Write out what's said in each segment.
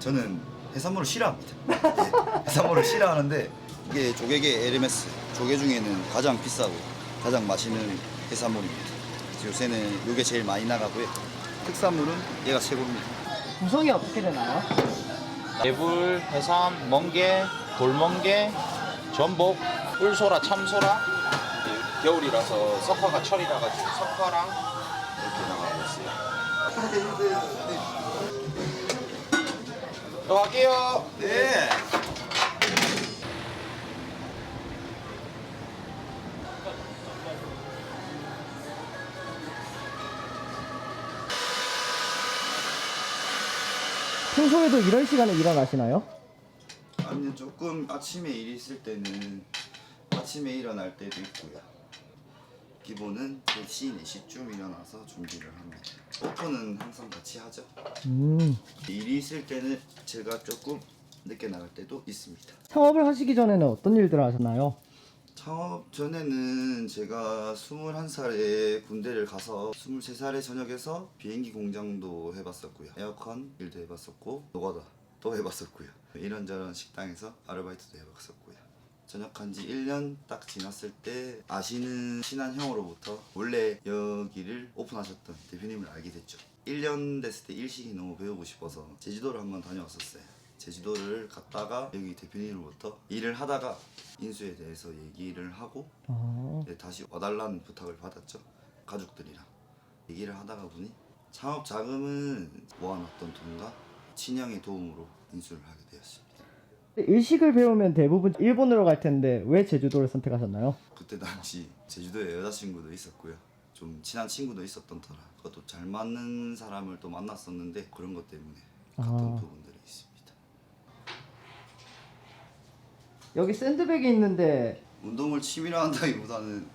저는 해산물을 싫어합니다. 네, 해산물을 싫어하는데 이게 조개계 에르메스, 조개 중에는 가장 비싸고 가장 맛있는 해산물입니다. 요새는 이게 제일 많이 나가고요. 특산물은 얘가 최고입니다. 구성이 어떻게 되나요? 개불, 해삼, 멍게, 돌멍게, 전복, 꿀소라, 참소라. 겨울이라서 석화가 철이라 가지고 석화랑 이렇게 나가고 있어요. 또 갈게요. 네. 평소에도 이런 시간에 일어나시나요? 아니면 조금 아침에 일이 있을 때는 아침에 일어날 때도 있고요. 기본은 3시, 4시쯤 일어나서 준비를 합니다. 오픈은 항상 같이 하죠. 일이 있을 때는 제가 조금 늦게 나갈 때도 있습니다. 창업을 하시기 전에는 어떤 일들을 하셨나요? 창업 전에는 제가 21살에 군대를 가서 23살에 전역해서 비행기 공장도 해봤었고요. 에어컨 일도 해봤었고 노가다도 해봤었고요. 이런저런 식당에서 아르바이트도 해봤었고요. 전역한 지 1년 딱 지났을 때 아시는 친한 형으로부터 원래 여기를 오픈하셨던 대표님을 알게 됐죠. 1년 됐을 때 일식이 너무 배우고 싶어서 제주도를 한번 다녀왔었어요. 제주도를 갔다가 여기 대표님으로부터 일을 하다가 인수에 대해서 얘기를 하고 다시 와달라는 부탁을 받았죠. 가족들이랑 얘기를 하다가 보니 창업 자금은 모아놨던 돈과 친형의 도움으로 인수를 하게 되었습니다. 일식을 배우면 대부분 일본으로 갈 텐데 왜 제주도를 선택하셨나요? 그때 당시 제주도에 여자친구도 있었고요. 좀 친한 친구도 있었던 터라 그것도 잘 맞는 사람을 또 만났었는데 그런 것 때문에 같은 부분들이 있습니다. 여기 샌드백이 있는데 운동을 취미로 한다기보다는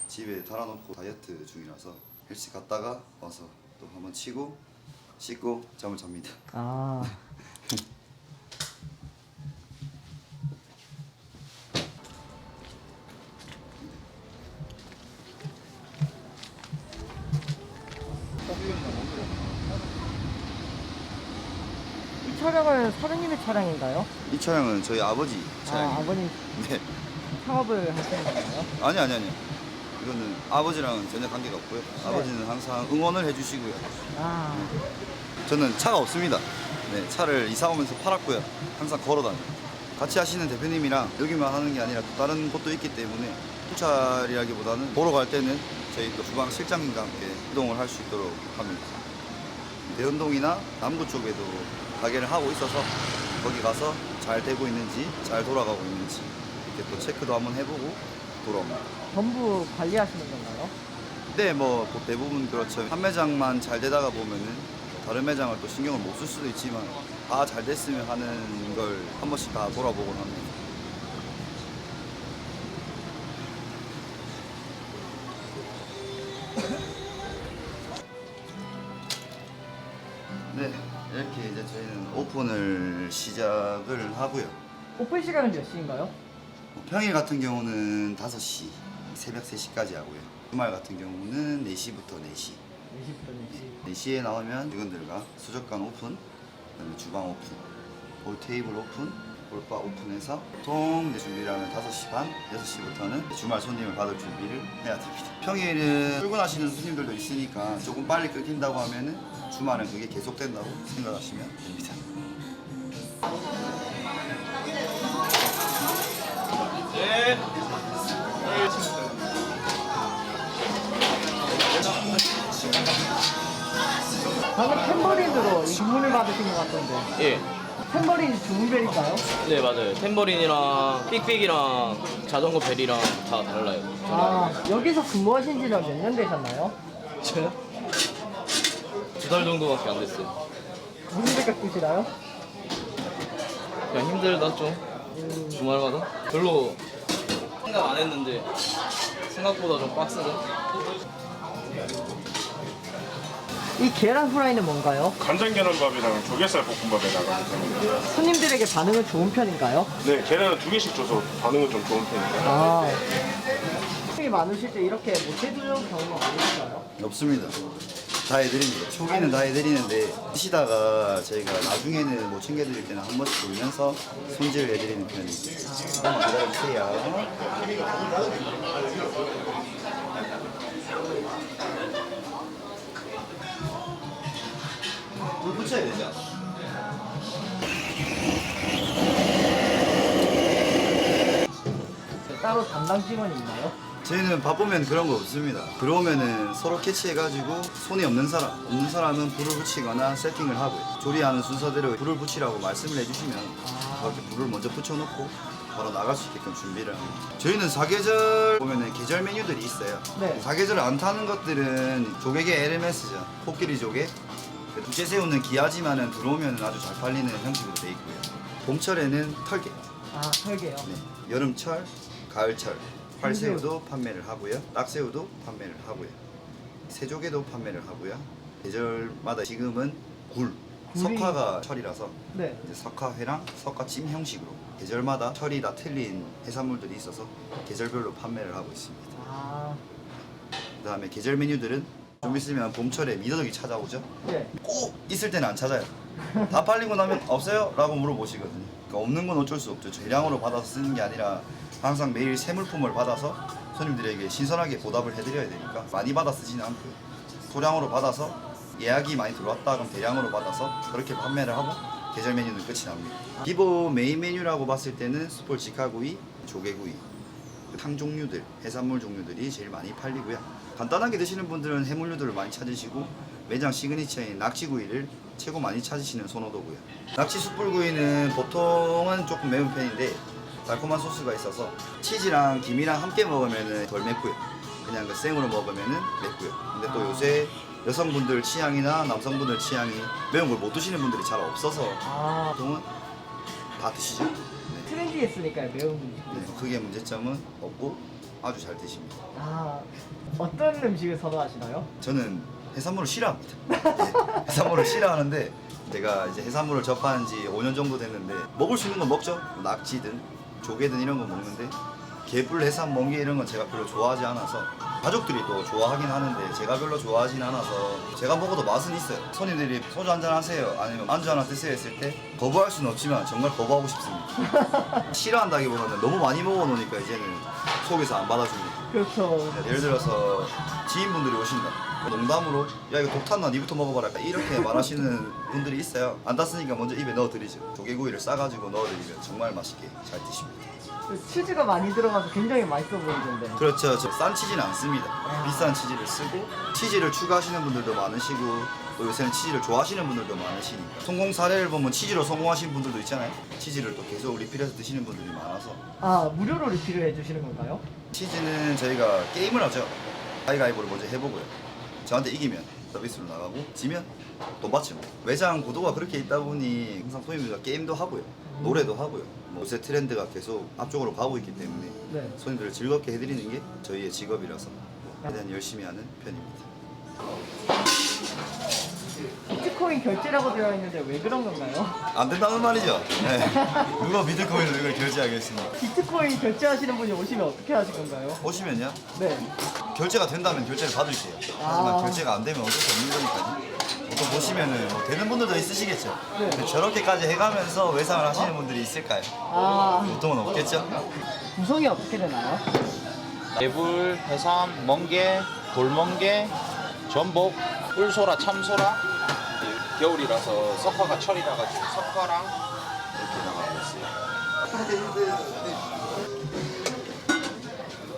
집에 달아놓고 다이어트 중이라서 헬스 갔다가 와서 또 한번 치고 씻고 잠을 잡니다. 이 차량은 사장님의 차량인가요? 이 차량은 저희 아버지 차량이에요. 아버님 네. 창업을 하시는 건가요? 아니. 이거는 아버지랑은 전혀 관계가 없고요. 아버지는 항상 응원을 해주시고요. 저는 차가 없습니다. 네, 차를 이사 오면서 팔았고요. 항상 걸어 다녀요. 같이 하시는 대표님이랑 여기만 하는 게 아니라 또 다른 곳도 있기 때문에 투차리라기보다는 보러 갈 때는 저희 또 주방 실장님과 함께 이동을 할 수 있도록 합니다. 대연동이나 남구 쪽에도 가게를 하고 있어서 거기 가서 잘 되고 있는지 잘 돌아가고 있는지 이렇게 또 체크도 한번 해보고 돌아옵니다. 전부 관리하시는 건가요? 네, 뭐 대부분 그렇죠. 한 매장만 잘 되다가 보면은 다른 매장을 또 신경을 못 쓸 수도 있지만 다 잘 됐으면 하는 걸 한 번씩 다 돌아보곤 합니다. 네, 이렇게 이제 저희는 오픈을 시작을 하고요. 오픈 시간은 몇 시인가요? 평일 같은 경우는 5시, 새벽 3시까지 하고요. 주말 같은 경우는 4시부터 4시. 4시부터 4시. 4시에 나오면 직원들과 수족관 오픈, 그다음에 주방 오픈, 볼 테이블 오픈, 볼바 오픈해서 보통 이제 준비를 하면 5시 반, 6시부터는 주말 손님을 받을 준비를 해야 됩니다. 평일은 출근하시는 손님들도 있으니까 조금 빨리 끊긴다고 하면은 주말은 그게 계속된다고 생각하시면 됩니다. 네. 방금 탬버린으로 이 주문을 받으신 것 같던데. 예. 탬버린이 주문별인가요? 네, 맞아요. 탬버린이랑 삑삑이랑 자전거 벨이랑 다 달라요. 여기서 근무하신 지는 몇 년 되셨나요? 저요? 2달 정도밖에 안 됐어요. 무슨 생각 드시나요? 그냥 힘들다 좀. 주말마다 별로 생각 안 했는데 생각보다 좀 빡세다. 이 계란 후라이는 뭔가요? 간장 계란밥이랑 조개살 볶음밥에 나가거든요. 손님들에게 반응은 좋은 편인가요? 네, 계란을 2개씩 줘서 반응은 좀 좋은 편이에요. 손님이 많으실 때 이렇게 못 해주는 경우가 많으신가요? 없습니다. 다 해드립니다. 초기는 다 해드리는데 드시다가 저희가 나중에는 못 챙겨드릴 때는 한 번씩 돌면서 손질을 해드리는 편입니다. 한번 기다려주세요. 불 붙여야 되죠? 따로 담당 직원이 있나요? 저희는 바쁘면 그런 거 없습니다. 들어오면은 서로 캐치해가지고 손이 없는 사람은 불을 붙이거나 세팅을 하고요. 조리하는 순서대로 불을 붙이라고 말씀을 해주시면 그렇게 불을 먼저 붙여놓고 바로 나갈 수 있게끔 준비를 합니다. 저희는 사계절 보면은 계절 메뉴들이 있어요. 네. 사계절 안 타는 것들은 조개계 LMS죠. 코끼리 조개. 두째새우는 귀하지만은 들어오면 아주 잘 팔리는 형식으로 돼 있고요. 봄철에는 털개. 아, 설계요. 네. 여름철, 가을철 활새우도 판매를 하고요. 딱새우도 판매를 하고요. 새조개도 판매를 하고요. 계절마다 지금은 굴, 굴이- 석화가 철이라서 네. 이제 석화회랑 석화찜 형식으로 계절마다 철이 다 틀린 해산물들이 있어서 계절별로 판매를 하고 있습니다. 아, 그다음에 계절 메뉴들은 좀 있으면 봄철에 미더덕이 찾아오죠. 네. 꼭 있을 때는 안 찾아요. 다 팔리고 나면 없어요? 라고 물어보시거든요. 그러니까 없는 건 어쩔 수 없죠. 대량으로 받아서 쓰는 게 아니라 항상 매일 새 물품을 받아서 손님들에게 신선하게 보답을 해드려야 되니까 많이 받아 쓰지는 않고요. 소량으로 받아서 예약이 많이 들어왔다 그럼 대량으로 받아서 그렇게 판매를 하고 계절 메뉴는 끝이 납니다. 기본 메인 메뉴라고 봤을 때는 숯불 직화구이, 조개구이, 탕 종류들, 해산물 종류들이 제일 많이 팔리고요. 간단하게 드시는 분들은 해물류들을 많이 찾으시고 매장 시그니처인 낙지구이를 최고 많이 찾으시는 선호도고요. 낙지 숯불구이는 보통은 조금 매운 편인데 달콤한 소스가 있어서 치즈랑 김이랑 함께 먹으면 덜 맵고요. 그냥 그 생으로 먹으면 맵고요. 근데 또 요새 여성분들 취향이나 남성분들 취향이 매운 걸 못 드시는 분들이 잘 없어서 아, 보통은 다 드시죠. 네. 트렌디했으니까요, 매운 음식. 네, 크게 문제점은 없고 아주 잘 드십니다. 아, 어떤 음식을 선호하시나요? 저는 해산물을 싫어합니다. 네, 해산물을 싫어하는데 제가 이제 해산물을 접한 지 5년 정도 됐는데 먹을 수 있는 건 먹죠. 낙지든 조개든 이런 거 먹는데 개불, 해삼, 멍게 이런 건 제가 별로 좋아하지 않아서 가족들이 또 좋아하긴 하는데 제가 별로 좋아하진 않아서 제가 먹어도 맛은 있어요. 손님들이 소주 한잔 하세요 아니면 안주 하나 드세요 했을 때 거부할 수는 없지만 정말 거부하고 싶습니다. 싫어한다기보다는 너무 많이 먹어놓으니까 이제는 속에서 안 받아줍니다. 그렇죠. 예를 들어서 지인분들이 오신다. 농담으로 야 이거 독 탔나 니부터 먹어봐라 이렇게 말하시는 분들이 있어요. 안 탔으니까 먼저 입에 넣어드리죠. 조개구이를 싸가지고 넣어드리면 정말 맛있게 잘 드십니다. 그 치즈가 많이 들어가서 굉장히 맛있어 보이던데. 그렇죠. 저 싼 치즈는 안 씁니다. 비싼 치즈를 쓰고 치즈를 추가하시는 분들도 많으시고 또 요새는 치즈를 좋아하시는 분들도 많으시니까 성공 사례를 보면 치즈로 성공하신 분들도 있잖아요. 치즈를 또 계속 리필해서 드시는 분들이 많아서 아, 무료로 리필을 해주시는 건가요? 치즈는 저희가 게임을 하죠. 가위바위보를 먼저 해보고요. 저한테 이기면 서비스로 나가고 지면 돈 받죠. 매장 구도가 그렇게 있다 보니 항상 손님들과 게임도 하고요. 노래도 하고요. 뭐 요새 트렌드가 계속 앞쪽으로 가고 있기 때문에 네. 손님들을 즐겁게 해드리는 게 저희의 직업이라서 최대한 열심히 하는 편입니다. 비트코인 결제라고 되어 있는데 왜 그런 건가요? 안 된다는 말이죠. 네. 누가 비트코인으로 이걸 결제하겠습니까? 비트코인 결제하시는 분이 오시면 어떻게 하실 건가요? 오시면요. 네. 결제가 된다면 결제를 받을게요. 하지만 아. 결제가 안 되면 어쩔 수 없는 거니까요. 보통 보시면은 뭐 되는 분들도 있으시겠죠. 네. 근데 저렇게까지 해가면서 외상을 하시는 분들이 있을까요? 아, 보통은 없겠죠. 구성이 어떻게 되나요? 개불, 해삼, 멍게, 돌멍게, 전복, 꿀소라, 참소라. 겨울이라서 석화가 철이라 가지고 석화랑 이렇게 나가고 있어요.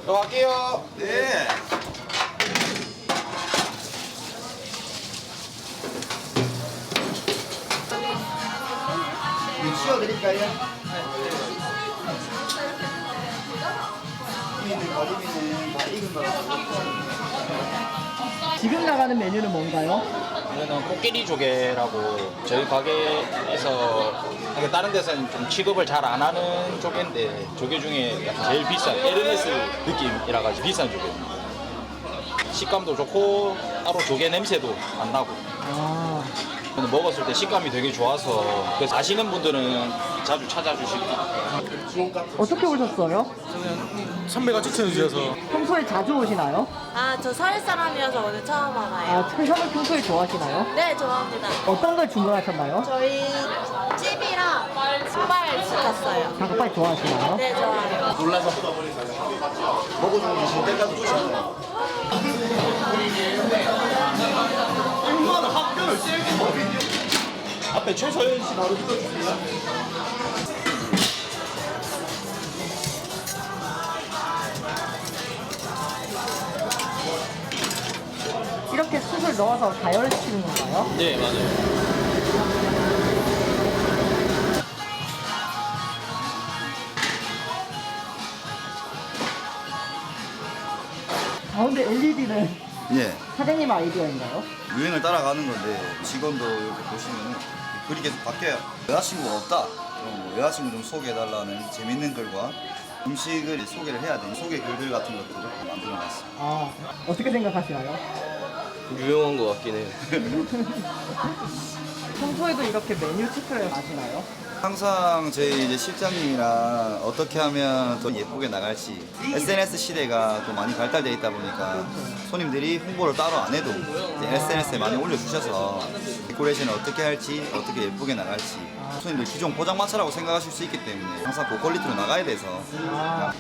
들어갈게요. 네. 치워드릴까요? 이미는 거리미는 다 익은 거라서. 지금 나가는 메뉴는 뭔가요? 이거는 코끼리 조개라고 저희 가게에서 이게 다른 데서는 좀 취급을 잘 안 하는 조개인데 조개 중에 약간 제일 비싼 에르메스 느낌이라 가지고 비싼 조개입니다. 식감도 좋고 따로 조개 냄새도 안 나고 아, 근데 먹었을 때 식감이 되게 좋아서 그래서 아시는 분들은 자주 찾아주시고. 어떻게 오셨어요? 선배가 추천해 주셔서 평소에 자주 오시나요? 아, 저 서울 사람이어서 오늘 처음 와봐요. 아, 현을 평소에 좋아하시나요? 네, 좋아합니다. 어떤 걸 주문하셨나요? 저희 찜이랑 닭발 시켰어요. 닭발 좋아하시나요? 네, 좋아해요. 먹어주고 계신 때까지 주시면 앞에 최서연 씨 바로 들어주세요. 이렇게 숯을 넣어서 가열시키는 건가요? 네, 맞아요. 가운데 LED는 예. 사장님 아이디어인가요? 유행을 따라가는 건데 직원도 이렇게 보시면은 글이 계속 바뀌어요. 여자친구가 없다. 그럼 뭐 여자친구 좀 소개해달라는 재밌는 글과 음식을 소개를 해야 되는 소개 글들 같은 것들을 만들어놨습니다. 아, 어떻게 생각하시나요? 유용한 것 같긴 해요. 평소에도 이렇게 메뉴 체크를 하시나요? 항상 저희 이제 실장님이랑 어떻게 하면 더 예쁘게 나갈지 SNS 시대가 또 많이 발달되어 있다 보니까 손님들이 홍보를 따로 안 해도 이제 SNS에 많이 올려주셔서 데코레이션을 어떻게 할지 어떻게 예쁘게 나갈지 손님들 기존 포장마차라고 생각하실 수 있기 때문에 항상 고퀄리티로 나가야 돼서 아,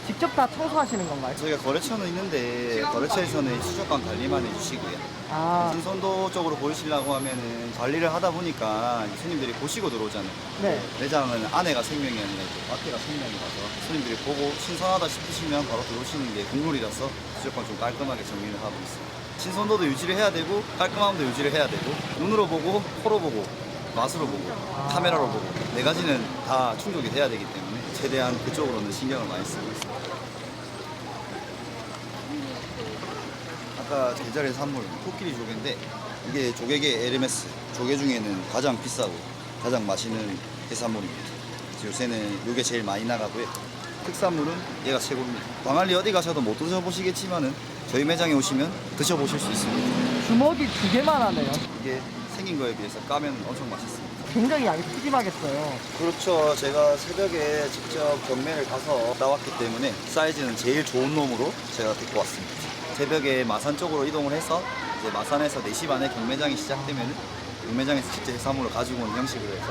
직접 다 청소하시는 건가요? 저희가 거래처는 있는데 거래처에서는 수족관 관리만 해주시고요. 아, 신선도 쪽으로 보이시려고 하면은 관리를 하다 보니까 손님들이 보시고 들어오잖아요. 네. 매장은 안에가 생명이 아니라 이제 밖에가 생명이라서 손님들이 보고 신선하다 싶으시면 바로 들어오시는 게 국룰이라서 무조건 좀 깔끔하게 정리를 하고 있습니다. 신선도도 유지를 해야 되고 깔끔함도 유지를 해야 되고 눈으로 보고 코로 보고 맛으로 보고 카메라로 보고 네 가지는 다 충족이 돼야 되기 때문에 최대한 그쪽으로는 신경을 많이 쓰고 있습니다. 아까 계절의 산물 코끼리 조개인데 이게 조개계 에르메스 조개 중에는 가장 비싸고 가장 맛있는 해산물입니다. 요새는 이게 제일 많이 나가고요. 특산물은 얘가 최고입니다. 광안리 어디 가셔도 못 드셔보시겠지만은 저희 매장에 오시면 드셔보실 수 있습니다. 주먹이 2개만 하네요. 이게 생긴 거에 비해서 까면 엄청 맛있습니다. 굉장히 양이 푸짐하겠어요. 그렇죠. 제가 새벽에 직접 경매를 가서 나왔기 때문에 사이즈는 제일 좋은 놈으로 제가 데리고 왔습니다. 새벽에 마산 쪽으로 이동을 해서 이제 마산에서 4시 반에 경매장이 시작되면 경매장에서 직접 해산물을 가지고 오는 형식으로 해서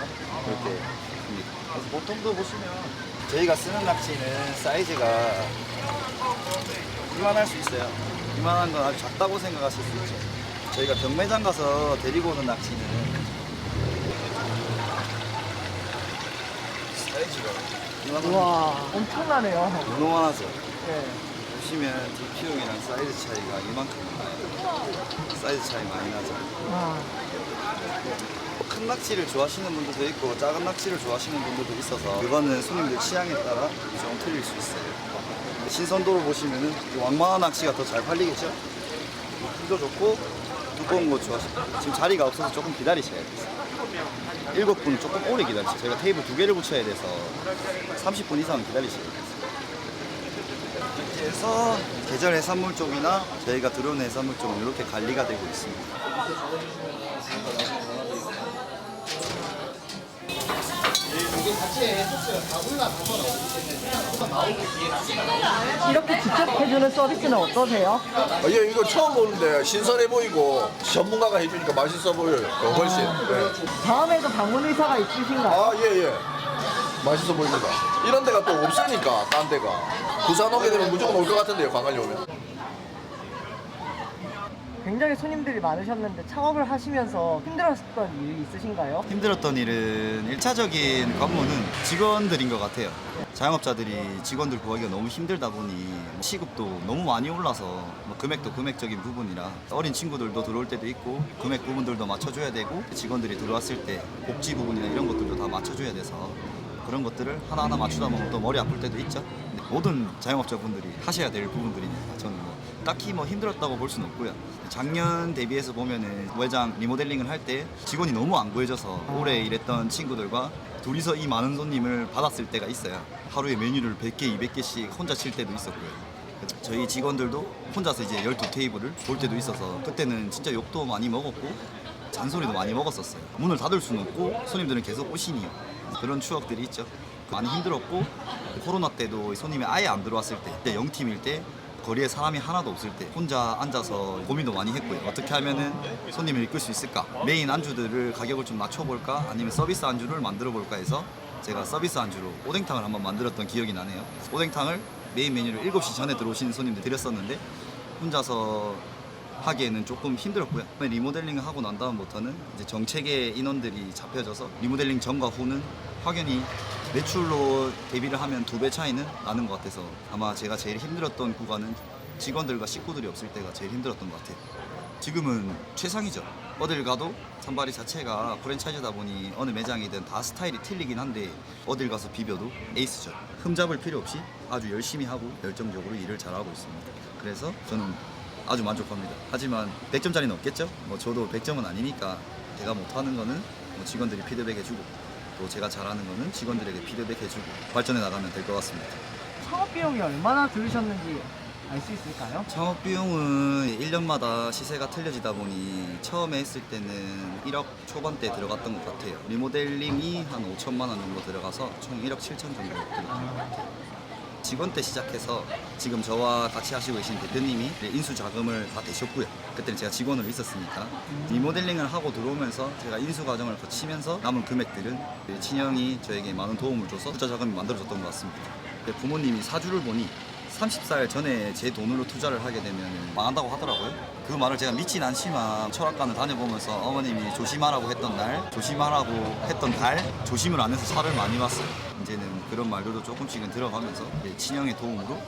그렇게 합니다. 그래서 보통도 보시면 저희가 쓰는 낙지는 사이즈가 이만할 수 있어요. 이만한 건 아주 작다고 생각하실 수 있죠. 저희가 경매장 가서 데리고 오는 낙지는 사이즈가 이만한 우와, 엄청나네요. 무노만하죠. 네. 보시면 DP용이랑 사이즈 차이가 이만큼 나요. 사이즈 차이 많이 나죠. 와, 큰 낙지를 좋아하시는 분들도 있고 작은 낙지를 좋아하시는 분들도 있어서 그거는 손님들 취향에 따라 좀 틀릴 수 있어요. 신선도를 보시면은 왕만한 낙지가 더 잘 팔리겠죠? 힘도 좋고 두꺼운 거 좋아하시고 지금 자리가 없어서 조금 기다리셔야 돼요. 7분은 조금 오래 기다리세요. 저희가 테이블 2개를 붙여야 돼서 30분 이상 기다리셔야 돼요. 이렇게 해서 계절 해산물 쪽이나 저희가 들어오는 해산물 쪽은 이렇게 관리가 되고 있습니다. 이렇게 직접 해주는 서비스는 어떠세요? 예, 이거 처음 보는데 신선해 보이고 전문가가 해주니까 맛있어 보여요. 훨씬. 네. 다음에도 방문 의사가 있으신가요? 아, 예, 예. 맛있어 보입니다. 이런 데가 또 없으니까, 딴 데가. 부산 오게 되면 무조건 올 것 같은데요, 광안리 오면. 굉장히 손님들이 많으셨는데 창업을 하시면서 힘들었던 일이 있으신가요? 힘들었던 일은 1차적인 관문은 직원들인 것 같아요. 자영업자들이 직원들 구하기가 너무 힘들다 보니 시급도 너무 많이 올라서 금액도 금액적인 부분이라 어린 친구들도 들어올 때도 있고 금액 부분들도 맞춰줘야 되고 직원들이 들어왔을 때 복지 부분이나 이런 것들도 다 맞춰줘야 돼서 그런 것들을 하나하나 맞추다 보면 또 머리 아플 때도 있죠. 근데 모든 자영업자분들이 하셔야 될 부분들이니까 저는 딱히 힘들었다고 볼 수는 없고요. 작년 대비해서 보면은 매장 리모델링을 할 때 직원이 너무 안 구해져서 오래 일했던 친구들과 둘이서 이 많은 손님을 받았을 때가 있어요. 하루에 메뉴를 100개, 200개씩 혼자 칠 때도 있었고요. 저희 직원들도 혼자서 이제 12테이블을 볼 때도 있어서 그때는 진짜 욕도 많이 먹었고 잔소리도 많이 먹었었어요. 문을 닫을 수는 없고 손님들은 계속 오시니 그런 추억들이 있죠. 많이 힘들었고 코로나 때도 손님이 아예 안 들어왔을 때 0팀일 때 거리에 사람이 하나도 없을 때 혼자 앉아서 고민도 많이 했고요. 어떻게 하면은 손님을 이끌 수 있을까? 메인 안주들을 가격을 좀 낮춰볼까? 아니면 서비스 안주를 만들어 볼까 해서 제가 서비스 안주로 오뎅탕을 한번 만들었던 기억이 나네요. 오뎅탕을 메인 메뉴를 7시 전에 들어오시는 손님들 드렸었는데 혼자서 하기에는 조금 힘들었고요. 리모델링을 하고 난 다음부터는 이제 정책의 인원들이 잡혀져서 리모델링 전과 후는 확연히 매출로 대비를 하면 2배 차이는 나는 것 같아서 아마 제가 제일 힘들었던 구간은 직원들과 식구들이 없을 때가 제일 힘들었던 것 같아요. 지금은 최상이죠. 어딜 가도 산바리 자체가 프랜차이즈다 보니 어느 매장이든 다 스타일이 틀리긴 한데 어딜 가서 비벼도 에이스죠. 흠잡을 필요 없이 아주 열심히 하고 열정적으로 일을 잘하고 있습니다. 그래서 저는 아주 만족합니다. 하지만 100점짜리는 없겠죠? 뭐 저도 100점은 아니니까 제가 못하는 거는 뭐 직원들이 피드백해주고 또 제가 잘하는 거는 직원들에게 피드백해주고 발전해 나가면 될 것 같습니다. 창업 비용이 얼마나 들으셨는지 알 수 있을까요? 창업 비용은 1년마다 시세가 틀려지다 보니 처음에 했을 때는 1억 초반대 들어갔던 것 같아요. 리모델링이 한 5천만 원 정도 들어가서 총 1억 7천 정도 들어간 것 같아요. 직원 때 시작해서 지금 저와 같이 하시고 계신 대표님이 인수 자금을 다 대셨고요. 그때는 제가 직원으로 있었으니까 리모델링을 하고 들어오면서 제가 인수 과정을 거치면서 남은 금액들은 친형이 저에게 많은 도움을 줘서 투자 자금이 만들어졌던 것 같습니다. 부모님이 사주를 보니 30살 전에 제 돈으로 투자를 하게 되면 망한다고 하더라고요. 그 말을 제가 믿진 않지만 철학관을 다녀보면서 어머님이 조심하라고 했던 날, 조심하라고 했던 달, 조심을 안 해서 살을 많이 봤어요. 이제는 그런 말들도 조금씩은 들어가면서 친형의 도움으로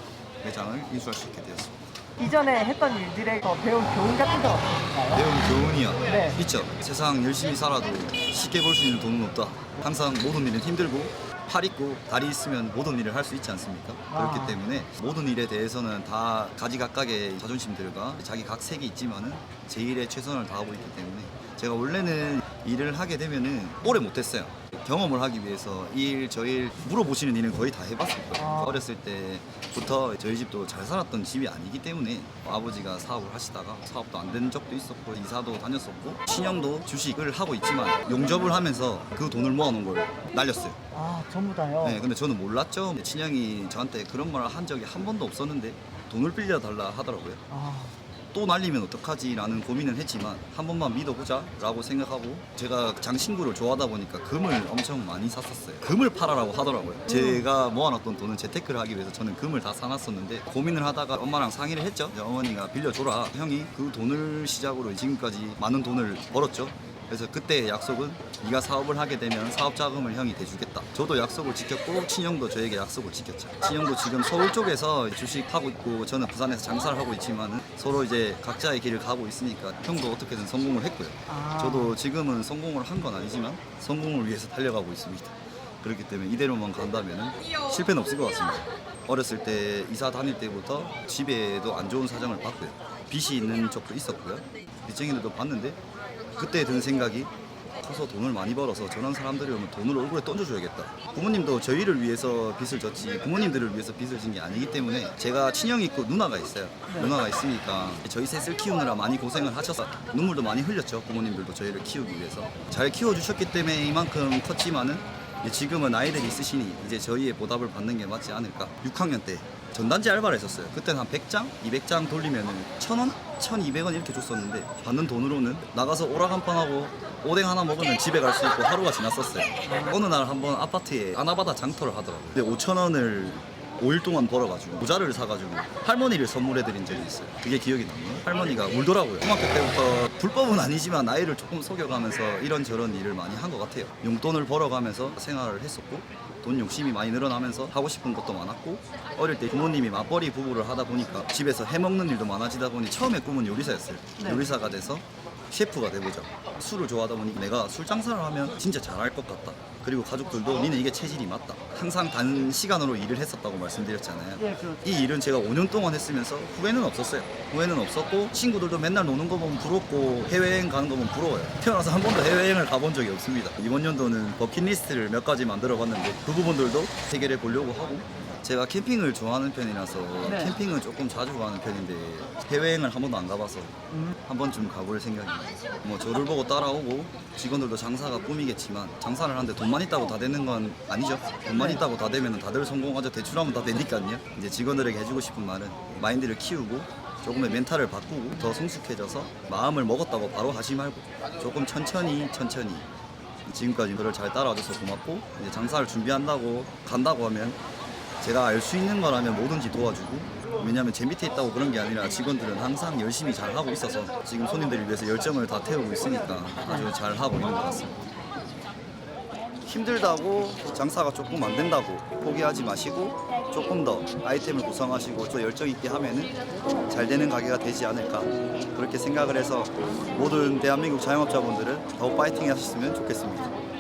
매장을 인수할 수 있게 되었습니다. 이전에 했던 일들에서 배운 교훈 같은 거 없을까요? 배운 교훈이요? 네. 있죠. 세상 열심히 살아도 쉽게 벌 수 있는 돈은 없다. 항상 모든 일은 힘들고 팔 있고 다리 있으면 모든 일을 할 수 있지 않습니까? 그렇기 때문에 모든 일에 대해서는 다 가지각각의 자존심들과 자기 각색이 있지만은 제 일에 최선을 다하고 있기 때문에 제가 원래는 일을 하게 되면은 오래 못했어요. 경험을 하기 위해서 이 일, 저 일 물어보시는 일은 거의 다 해봤을 거예요. 어렸을 때부터 저희 집도 잘 살았던 집이 아니기 때문에 아버지가 사업을 하시다가 사업도 안 된 적도 있었고 이사도 다녔었고 친형도 주식을 하고 있지만 용접을 하면서 그 돈을 모아놓은 걸 날렸어요. 아, 전부 다요? 네, 근데 저는 몰랐죠. 친형이 저한테 그런 말을 한 적이 한 번도 없었는데 돈을 빌려달라 하더라고요. 아, 또 날리면 어떡하지 라는 고민은 했지만 한 번만 믿어보자 라고 생각하고 제가 장신구를 좋아하다 보니까 금을 엄청 많이 샀었어요. 금을 팔아라고 하더라고요. 제가 모아놨던 돈은 재테크를 하기 위해서 저는 금을 다 사놨었는데 고민을 하다가 엄마랑 상의를 했죠. 이제 어머니가 빌려줘라. 형이 그 돈을 시작으로 지금까지 많은 돈을 벌었죠. 그래서 그때 약속은 네가 사업을 하게 되면 사업 자금을 형이 대주겠다. 저도 약속을 지켰고 친형도 저에게 약속을 지켰죠. 친형도 지금 서울 쪽에서 주식하고 있고 저는 부산에서 장사를 하고 있지만 서로 이제 각자의 길을 가고 있으니까 형도 어떻게든 성공을 했고요. 저도 지금은 성공을 한 건 아니지만 성공을 위해서 달려가고 있습니다. 그렇기 때문에 이대로만 간다면 실패는 없을 것 같습니다. 어렸을 때 이사 다닐 때부터 집에도 안 좋은 사정을 봤고요. 빚이 있는 적도 있었고요. 빚쟁이들도 봤는데 그때 든 생각이 커서 돈을 많이 벌어서 저런 사람들이 오면 돈을 얼굴에 던져줘야겠다. 부모님도 저희를 위해서 빚을 졌지 부모님들을 위해서 빚을 진 게 아니기 때문에 제가 친형이 있고 누나가 있어요. 누나가 있으니까 저희 셋을 키우느라 많이 고생을 하셔서 눈물도 많이 흘렸죠. 부모님들도 저희를 키우기 위해서 잘 키워주셨기 때문에 이만큼 컸지만은 지금은 아이들이 있으시니 이제 저희의 보답을 받는 게 맞지 않을까. 6학년 때 전단지 알바를 했었어요. 그때는 한 100장, 200장 돌리면은 1,000원, 1,200원 이렇게 줬었는데 받는 돈으로는 나가서 오락 한 판 하고 오뎅 하나 먹으면 집에 갈 수 있고 하루가 지났었어요. 어느 날 한번 아파트에 아나바다 장터를 하더라고요. 근데 5,000원을 5일 동안 벌어가지고 모자를 사가지고 할머니를 선물해드린 적이 있어요. 그게 기억이 나네요. 할머니가 울더라고요. 중학교 때부터 불법은 아니지만 나이를 조금 속여가면서 이런저런 일을 많이 한 것 같아요. 용돈을 벌어가면서 생활을 했었고 돈 욕심이 많이 늘어나면서 하고 싶은 것도 많았고 어릴 때 부모님이 맞벌이 부부를 하다 보니까 집에서 해먹는 일도 많아지다 보니 처음에 꿈은 요리사였어요. 요리사가 돼서 셰프가 돼보자. 술을 좋아하다 보니 내가 술 장사를 하면 진짜 잘할 것 같다. 그리고 가족들도 니는 이게 체질이 맞다. 항상 단시간으로 일을 했었다고 말씀드렸잖아요. 예, 그렇죠. 이 일은 제가 5년 동안 했으면서 후회는 없었어요. 후회는 없었고 친구들도 맨날 노는 거 보면 부럽고 해외여행 가는 거 보면 부러워요. 태어나서 한 번도 해외여행을 가본 적이 없습니다. 이번 연도는 버킷리스트를 몇 가지 만들어 봤는데 그 부분들도 해결해 보려고 하고 제가 캠핑을 좋아하는 편이라서 네. 캠핑은 조금 자주 가는 편인데 해외여행을 한 번도 안 가봐서 한 번쯤 가볼 생각이에요. 뭐 저를 보고 따라오고 직원들도 장사가 꿈이겠지만 장사를 하는데 돈만 있다고 다 되는 건 아니죠. 돈만 있다고 다 되면 다들 성공하죠. 대출하면 다 되니까요. 이제 직원들에게 해주고 싶은 말은 마인드를 키우고 조금의 멘탈을 바꾸고 더 성숙해져서 마음을 먹었다고 바로 하지 말고 조금 천천히 지금까지 저를 잘 따라와줘서 고맙고 이제 장사를 준비한다고 간다고 하면 제가 알 수 있는 거라면 뭐든지 도와주고 왜냐하면 제 밑에 있다고 그런 게 아니라 직원들은 항상 열심히 잘 하고 있어서 지금 손님들을 위해서 열정을 다 태우고 있으니까 아주 잘 하고 있는 것 같습니다. 힘들다고 장사가 조금 안 된다고 포기하지 마시고 조금 더 아이템을 구성하시고 또 열정 있게 하면은 잘 되는 가게가 되지 않을까 그렇게 생각을 해서 모든 대한민국 자영업자분들은 더 파이팅 하셨으면 좋겠습니다.